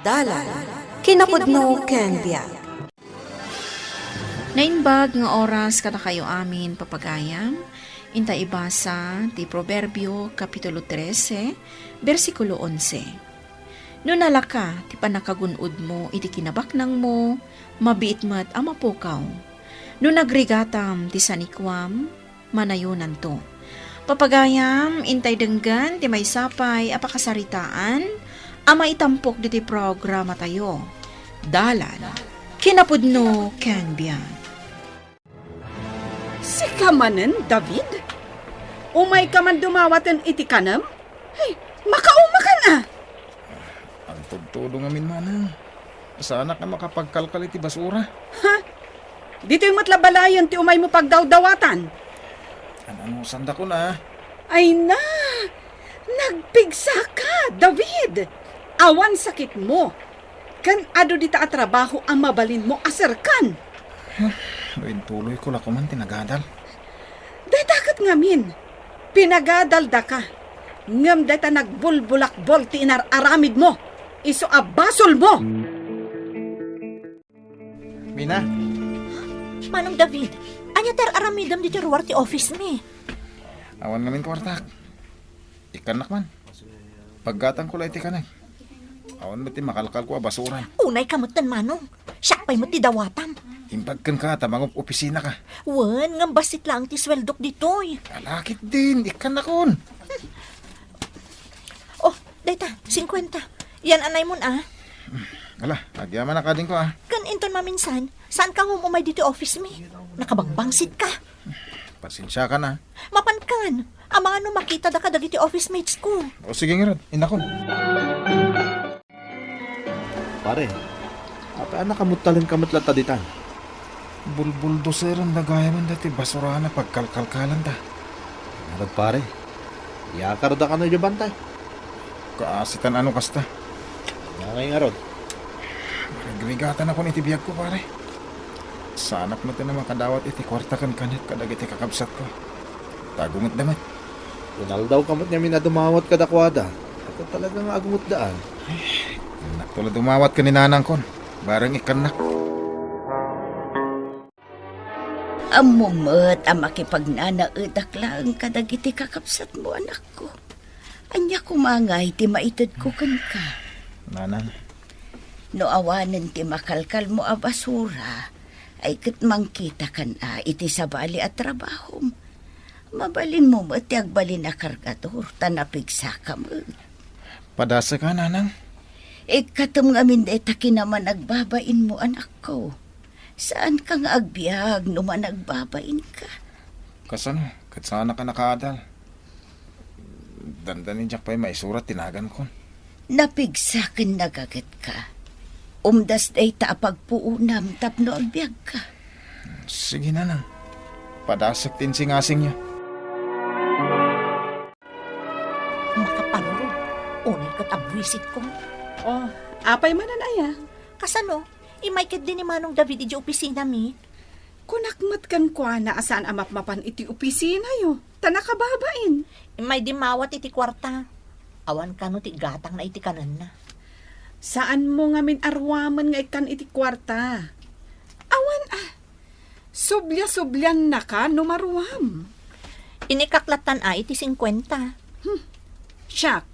Dalan, kinapudno ken biag. Nainbag nga oras kada kayo amin papagayam, inta ibasa ti Proverbio Kapitulo 13, versikulo 11. No nalaka, ti panakagunod mo, iti kinabaknang mo, mabiit mat ang mapukaw. No nagrigatam, ti sanikwam, manayunan to. Papagayam, intay denggan, ti may sapay, apakasaritaan, ama itampok diti programa tayo. Dalan, kinapudno ken biag. Si kamanen, David? Umay ka man dumawatan iti kanam? Hey, makauma ka na! Ang tugtulong amin manang. Sana ka makapagkalkal iti basura. Ha? Dito yung matlabalayan ti umay mo pagdawdawatan. Ano, sanda ko na. Ay na! Nagpigsa ka, David! Awan sakit mo. Kan ado dita at trabaho ang mabalin mo aserkan. Luin tuloy ko lako man tinagadal. Daytakat ngamin. Pinagadal da ka. Ngam dayta nagbulbulakbol ti inararamid mo. Iso abasol mo. Mina, Manong David, anya ter aramidam di ruwar ti office mi. awan ngamin kwartak. Ikanak man. Paggatang ko lang iti kanak. Awan mo ti makalkal ko a basura. Unay kamutan manong. Siyak pa'y mo ti dawatam. Impagkan ka, tamang opisina ka. Wan, ngam basit lang ti sweldok ditoy. Alakit din, ikanakon. Oh, dayta, 50. Yan anay mon ah. Ala, agyaman na ka din ko ah. Kan inton maminsan, saan ka humumay dito office mi? Nakabangbangsit ka. Pasensya ka na. Mapankan, ang mga no makita da ka dagiti office mates ko. O sige nga ron, inakon. Pare, apa anak kamutalan kamutlat taditan? Bulbuldoser ang nagaya man dati basura na pagkalkalkalan ta. Narad pare, yakar da ka na yung bantay. Kaasitan ano kasta. Ngay nga rod. Nagrimigatan ako ni tibiyag ko pare. Sanak mo ito naman kadawat iti kwarta kan kanit kadag iti kakabsat ko. Tagungot damat. Kunal daw kamot niya minadumawat kadakwada. Ako talagang agumot daan. Tulad umawat ka ni nanang kon. Barang ikanak. Amumet ang makipagnanaedak lang kadagiti kakapsat mo, anak ko. Anya kumangay ti maitid ko kan ka. Nanang. No awanen ti makalkal mo a basura, ay kat mangkita kan iti sabali at trabaho. Mabalin mo mo ti agbalin a kargador, tanapigsa ka mo. Padasa ka nanang. Ikatam ngamin deta naman nagbabain mo, anak ko. Saan ka nga agbyag naman nagbabain ka? Kasano, katsana ka nakaadal. Dandanin jak pa'y maisurat tinagan ko. Napigsakin nagagat ka. Umdas day taapagpuunam tapno agbyag ka. Sige nanang. Padasak tin singasing niya. Makapanuro, unay katabwisit ko. Oh, apay mananaya. Kasano, imaykid din ni Manong David iti opisina mi. Kunakmat kan kwa na asaan amapmapan iti opisina yo. Tanakababain. May dimawat iti kwarta. Awan ka no ti gatang na iti kanan na. Saan mo nga min arwaman nga ikan iti kwarta? Awan Sublia-sublian na ka numaruam. Inikaklatan iti 50. Siyak,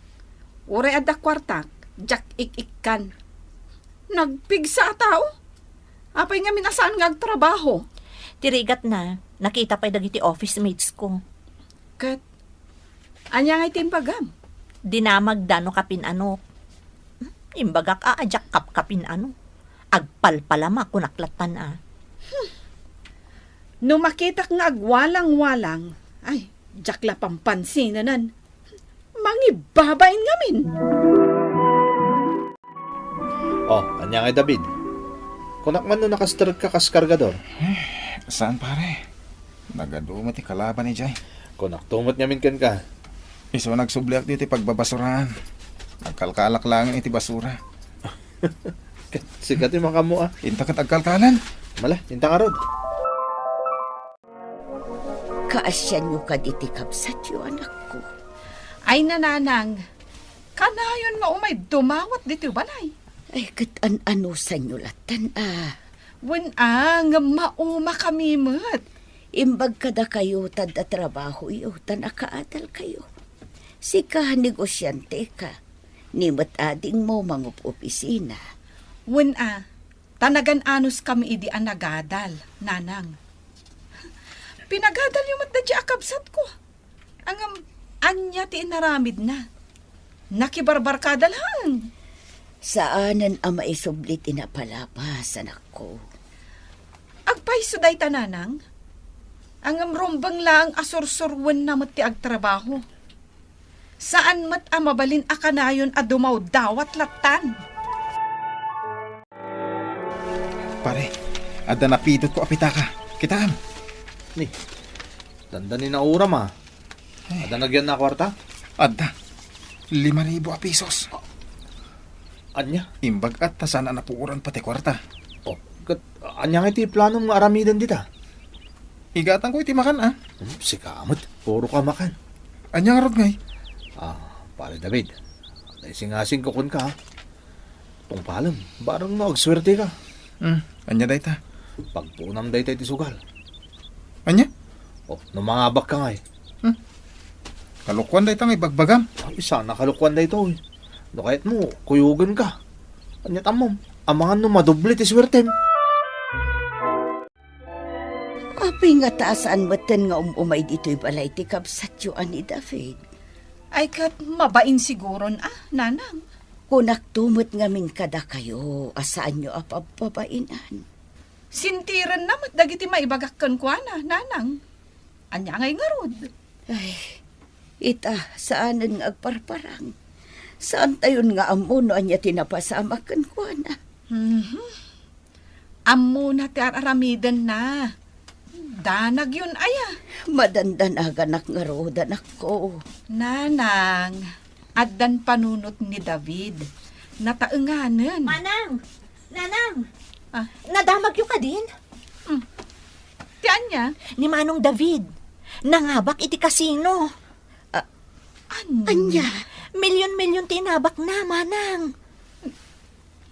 uray adda kwartak, jak ik-ikkan. Nagpigsa tao? Apay nga minasaan nga agtrabaho. Tirigat na, nakita pa'y dagiti office mates ko. Kat, anya nga itimpagam? Dinamag dano kapin ano. Imbagak ajak kapin ano. Agpalpalama kunaklatan No makitak nga agwalang-walang, ay, jakla pampansinanan. Mangibabain ngamin. Oh, anya ngay David. Kunak man no nakastarag ka kaskargador. Saan pare? Nagaduma ti kalaban ni Jay. Kunak tumot niya min kan ka. Iso nagsubliak dito pagbabasurahan. Nagkalkalak lang iti basura. Sigat yung makamu ah. Inta kat agkalkalan. Mala, inta ka rod. Kaasyan nyo ka diti kapsat yo, anak ko. Ay nananang, kanayon nga umay dumawat dito balay. Ay, kat ano sa nyulatan Wen nga mauma kami mat. Imbag kada kayo tad at trabaho iyo, tan akaadal kayo. Si ka negosyante ka, nimot ading mo mangup opisina. Wen tanagan anos kami idi anagadal, nanang. Pinagadal yung matda di akabsat ko. Ang anya ti inaramid na. Nakibarbarkada lang. Saanan ang maisublit inapalapas, anak ko? Agpaiso day tananang. Ang rombang lang asursurwan na mat ti agtrabaho. Saan mat mabalin akanayon a dumaw dawat latan. Pare, ada napidot ko apita ka. Kitaan. Ni, dandanin na uram Ada nagyan na kwarta? Ada. 5,000 pesos. Anya? Imbag at tasana na puuran pati kwarta. Oh, anya nga iti plano mo aramidan dita? Igatan ko iti makan Si kamot, puro ka makan. Anya nga rod ngay. Pare David, naisingasing ko kun ka Kung palam, barang mo agswerte ka. Anya day ta. Pagpunam day tayo ti sugal. Anya? Numangabak ka nga Kalukwan day ta ngay bagbagam. Isa nakalukwan day to No kahit mo, kuyugan ka. Anya tamom, amangan no madoble ti swerte mo. Apay nga taasaan matan nga umay dito'y balay ti kabsat yu ani David. Ay kat mabain siguron nanang. Kunak tumot ngamin kada kayo, asaan nyo apapabainan. Sintiran na mat dagiti maibagakkan ko nanang. Anya ngay nga rod. Ay, saanan nga agparparang. Saan tayon nga amuno anya tinapasamakan ko na. Amo na ti aramidan na. Danag yun Madandanagan nga rodan ako. Nanang, addan panunot ni David. Nataenganan. Manang! Nanang! Ah. Nadamag yung ka din? Ti anya? Ni Manong David. Nangabak iti kasino. Anya, Milyon-milyon tinabak na, Manang.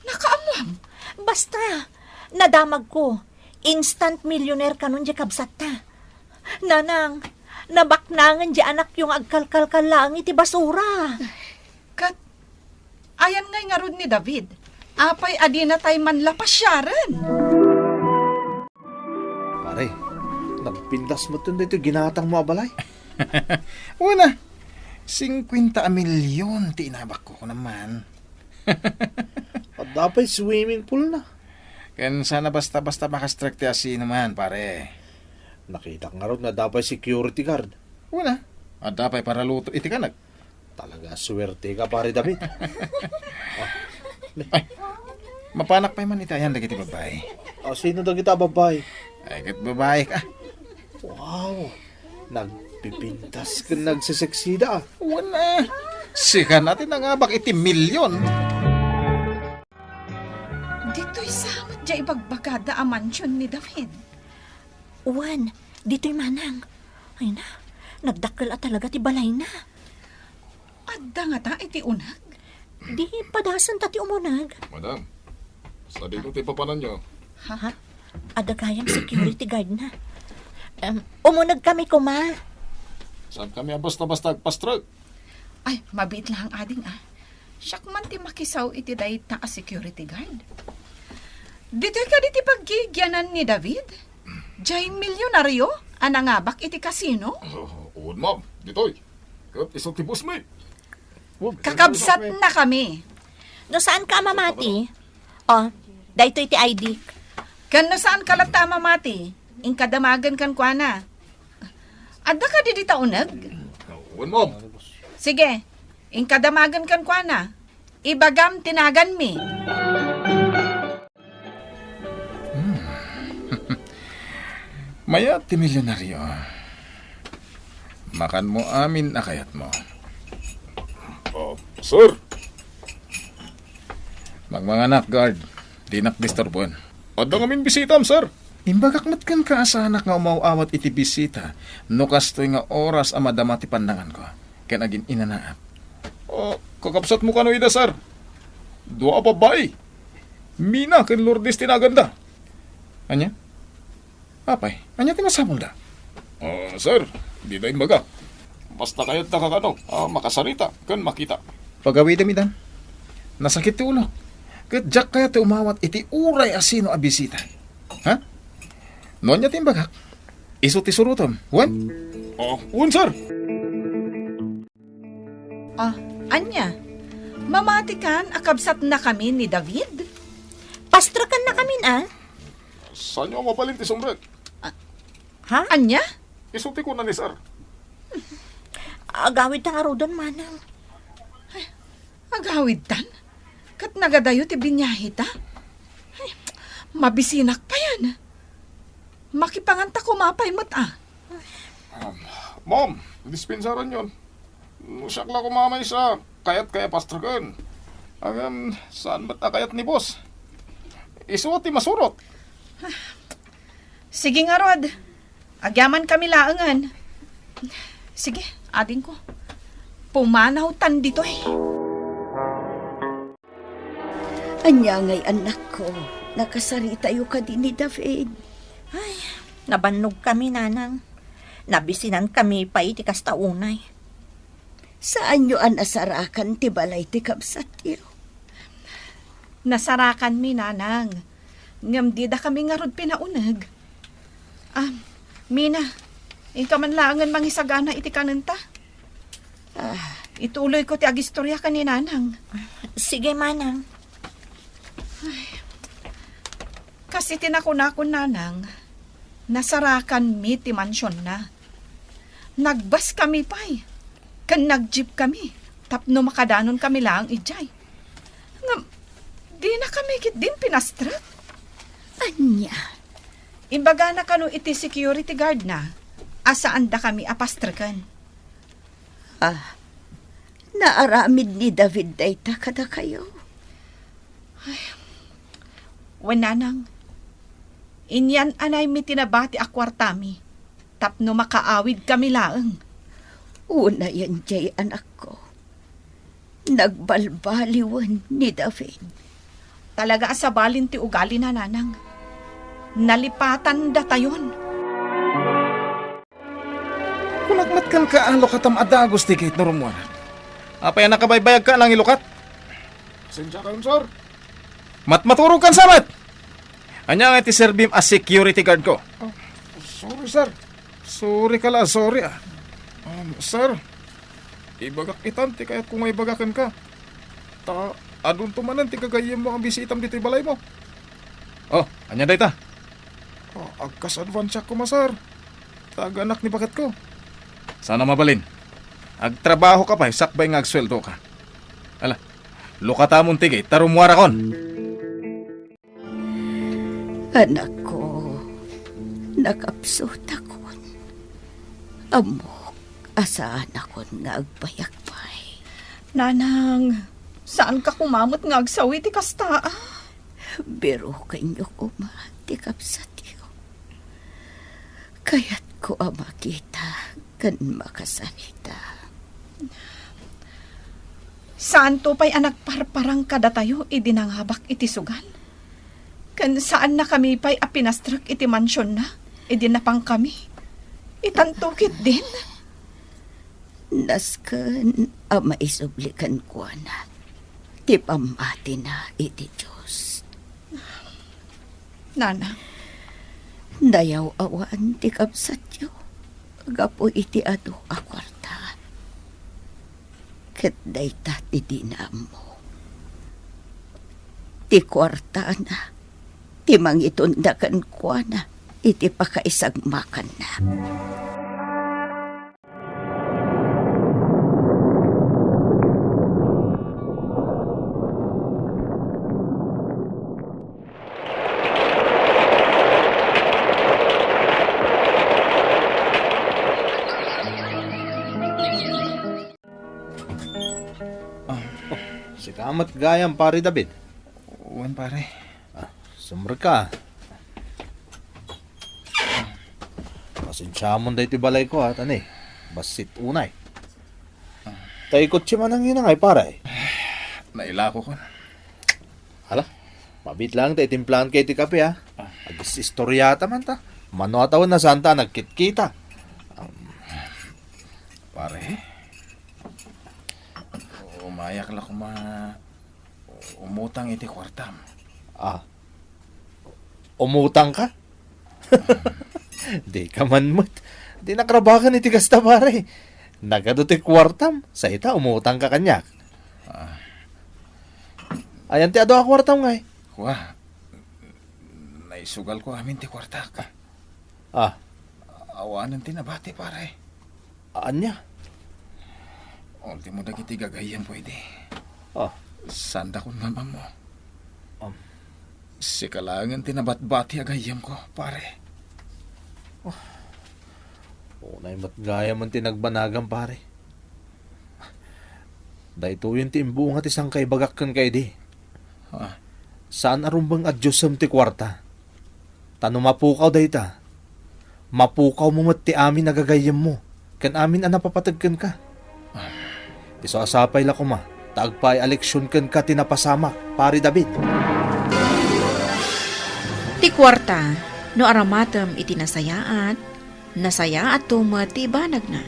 Nakaamwam. Basta, nadamag ko. Instant millionaire ka nun di kabsat ta. Nanang, nabaknangan di anak yung agkalkal lang iti basura. Kat, ayan ngay nga rod ni David. Apay adina tay manlapasyaran. Pare, nagpindas mo ito dito, ginatang mo abalay. Una, 50 milyon tinabak ko naman. At dapat swimming pool na. Kan sana basta-basta makastrikte asi naman, pare. Nakita nga rin na dapat security guard. Una, adapay para luto iti kanag. Talaga swerte ka, pare David. Mapanak pa man itayan dagiti babae. Sino daw kita, babae? Ay, kat babae ka. Wow, nagpipintas ka, nagsiseksida. Una, sika natin nangabak iti milyon. Dito'y samat di ibagbagada a mansyon ni David. Uwan, dito'y Manang. Ay na, nagdakkel talaga ti balay na. Adda nga ta iti unag. Di padasan tati umunag. Madam, sa dito ti papanan nyo. Ha? Adagayang security guard na. Umunag kami kuma. Saan kami ang basta-basta agpastrag? Ay, mabit lang ading Siyak man ti makisaw iti dayit na a security guard. Dito'y ka diti paggigyanan ni David? Diyay milyonaryo? Anangabak iti kasino? Uwan, ma'am. Ditoy. Kat isang tibus mo Kakabsat na kami. No saan ka mamati? Oh, dayto iti ID. Kan na saan ka tama mati? Inkadamagan kan kwa na. Adda ka di taunag? Uwan, ma'am. Sige, inkadamagan kan kwa na. Ibagam tinagan mi. Maya ti milyonaryo. Makan mo amin akayat mo. Sir! Magmanganak, guard. Di nakdisturbuan. Adda ngamin bisitam, sir. Imbagakmat kan ka sa anak nga umawawat iti bisita. No kastoy nga oras ang madama ti pandangan ko. Kaya naging inanaap. Kakapsat mo kano ida, sir. Dua babae. Mina ken Lourdes tinaganda. Anya? Apay, anya ti masamol da? Sir, di na imbaga. Basta kayo't nakakano, makasarita, kan makita. Pagawi damidan, nasakit ti ulo. Kat jak kaya ti umawat iti uray asino a bisita. Ha? Noon niya ti imbaga, iso ti surutom. Wan? Wan, sir. Anya, mamatikan akabsat na kami ni David? Pastrakan na kami ah. Saan niyo mabalin ti sombrek? Ha? Anya? Isuti ko na ni sir. Agawid ta nga rodon, manang. Agawid tan? Kat nagadayo ti binyahita? Ay, mabisinak pa yan. Makipanganta kumapay mo't Mom, dispensaran yun. Siyak lang kumamay sa kayat kaya pastrakan. Saan ba't kayat ni boss? Isuot ti masurot. Sige nga, Rod. Agyaman kami laangan. Sige, ading ko. Pumanaw tan dito eh. Anya ngay anak ko, nakasarita yu ka din ni David. Nabannog kami, nanang. Nabisinan kami pa iti kastaunay. Saan yu an asarakan ti balay ti kabsat yu? Nasarakan mi, nanang. Ngam di da kami nga rod pinaunag. Mina, ikaw man laangan mangisagana iti kananta. Ituloy ko ti agistorya ka ni nanang. Sige, manang. Kasi tinakon nanang, nasarakan mi ti mansyon na. Nagbas kami pa'y. Kan nagjeep kami. Tapno makadanon kami lang ijay. Di na kami kit din pinastrat. Anya, Imbaga na kano iti security guard na. Asaan da kami apastrakan. naaramid ni David dayta kada kayo. Wananang, inyan anay mi tinabati akwartami. Tapno makaawid kami laeng. Una yan jay anak ko. Nagbalbaliwan ni David. Talaga asabalin ti ugali na nanang. Nalipatan da tayon. Kunagmat kan ka lokatam adagos ti kahit narumuan. Apa yan nakabaybayag ka lang ilukat? Pasensya kayo, sir. Matmaturog kan sabat! Anya nga ti Sir Bim as security guard ko. Sorry, sir. Sorry kala, sorry sir, ibagak itan ti kayat kung may bagakan ka. Adun tumanan ti kagayam mo ang bisitam dito balay mo. Anya day ta? Agkas advance ko masar. Taganak ni bakat ko. Sana mabalin. Agtrabaho ka pa, sakbay nga agsweldo ka. Ala, lukatamon tigay, tarumwara kon. Anak ko, nakapsot akon. Amok, asaan akon nga agbayakbay. Nanang, saan ka kumamot nga agsawi ti kasta? Biro kanyo kumatikap sa tiyo. Kaya't ko makita kan makasalita. Saan to pa'y anak parparang kada tayo idinanghabak iti sugal? Kan saan na kami pa'y apinastrak iti mansyon na? Idinapang kami. Itantukit din. Naskan ama isublikan ko na. Ti pamati na iti Diyos. Nana, Dayaw awan ti kapsat yo. Gapo iti ado akwarta. Ket dayta ti dinam mo. Ti kwarta na. Ti mangitundakan kwa na. Iti pakaisagmakan na. Sikamat gayam, pare David. Uwan pare. Sumber ka. Pasensya mo dahi ti balay ko at ani. Basit unay. Tayo kotse man ang hinangay, pare. Naila ko kon. Hala, Mabit lang tayo timplahan kay ti kape ha. Agis istoryata man ta. Mano atawan na santa nagkit-kita. Pare, umayak lang kuma umutang iti kwartam. Ah, umutang ka? Di ka man mo't. Di nakrabakan iti kasta pare. Nagaduti kwartam. Sa ita, umutang ka kanyak. Ayan ti ado a kwartam nga eh. Wah, naisugal ko amin ti kwartak. Ah, Awanan tinabati pare. anya? Ultimo dagiti gagayam pwede. Ah, Sanda kon mama mo. Um. Si kalangan tinabat-bati agayam ko, pare. unay matgaya man tinagbanagan pare. Dahito yun ti imbunga ti sangkay bagakkan kay di. Ah, Saan arumbang adyosam ti kwarta? Tano mapukaw dayta. Mapukaw mo mat ti amin nagagayam mo. Kan amin ang napapatagkan ka. Iso asapay la kuma. Taagpay aleksyon kan ka tinapasamak, pari David. Ti kwarta, no aramatem iti nasayaat tumet ti banag na.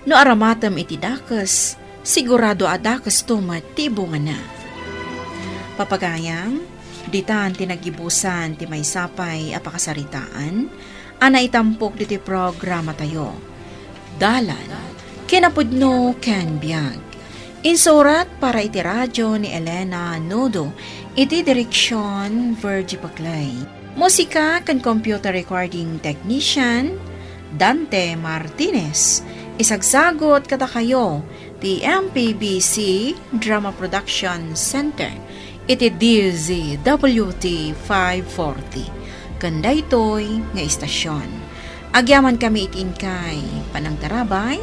No aramatem iti dakes, sigurado adakas tumet ti bunga na. Papagayam, ditan tinagibusan ti may sapay apakasaritaan, ana itampok diti programa tayo. Dalan, kinapudno ken biag. Insurat para iti radyo ni Elena Nodo, iti direksyon Virgie Paclay. Musika kan computer recording technician Dante Martinez. Isagsagot kata kayo ti MPBC Drama Production Center. Iti DZWT 540. Kanda ito'y nga istasyon. Agyaman kami itin kay panangtarabay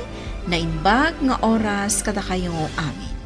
na imbag nga oras kada kayo amin.